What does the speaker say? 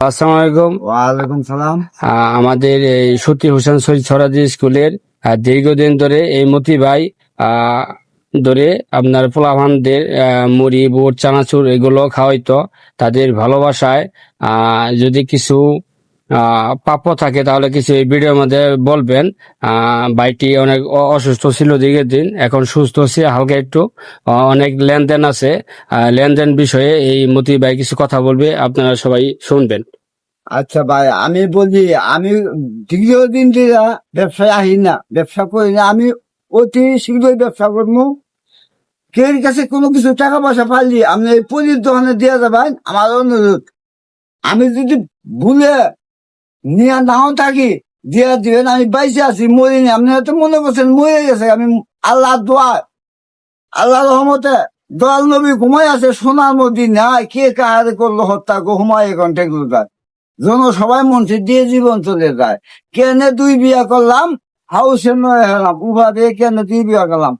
আসসালামু আলাইকুম। ওয়ালাইকুম সালাম। আমাদের এই সতীর হোসেন শহীদ সরাজি স্কুলের দীর্ঘদিন ধরে এই মতি ভাই আহ, ধরে আপনার পোলাপানদের মুড়ি বুট চানাচুর এগুলো খাওয়াইতো। তাদের ভালোবাসায় যদি কিছু প্রাপ্য থাকে তাহলে কিছু এই ভিডিওর মধ্যে বলবেন। ভাইটি অনেক অসুস্থ ছিল দীর্ঘদিন, এখন সুস্থ হচ্ছে হালকা একটু। অনেক লেনদেন আছে, লেনদেন বিষয়ে এই মতি ভাই কিছু কথা বলবে, আপনারা সবাই শুনবেন। আচ্ছা ভাই, আমি বলি, আমি দীর্ঘদিন ধরে ব্যবসায় আহি না, ব্যবসা করি না। আমি অতি শীঘ্রই ব্যবসা করবো। কেউ কাছে কোনো কিছু টাকা পয়সা পাইলি আপনি এই পলির দোকানে দিয়ে যাবেন, আমার অনুরোধ। আমি যদি ভুলে নিয়ে নাও থাকি, দিয়ে দিবেন। আমি বাইসে আছি, মরিনি। আপনি হয়তো মনে করছেন মরে গেছে। আমি আল্লাহ দোয়া, আল্লাহ রহমতে দয়াল নবী ঘুমাই আছে সোনার মদিনায়। কে কাহারে করলো হত্যা গো হুমায় কন্টেক্ট যায় জন সবাই মনসে দিয়ে জীবন চলে যায়। কেনে দুই বিয়া করলাম, হাউসে নয় হলাম, উভা দিয়ে কেনে দুই বিয়া করলাম।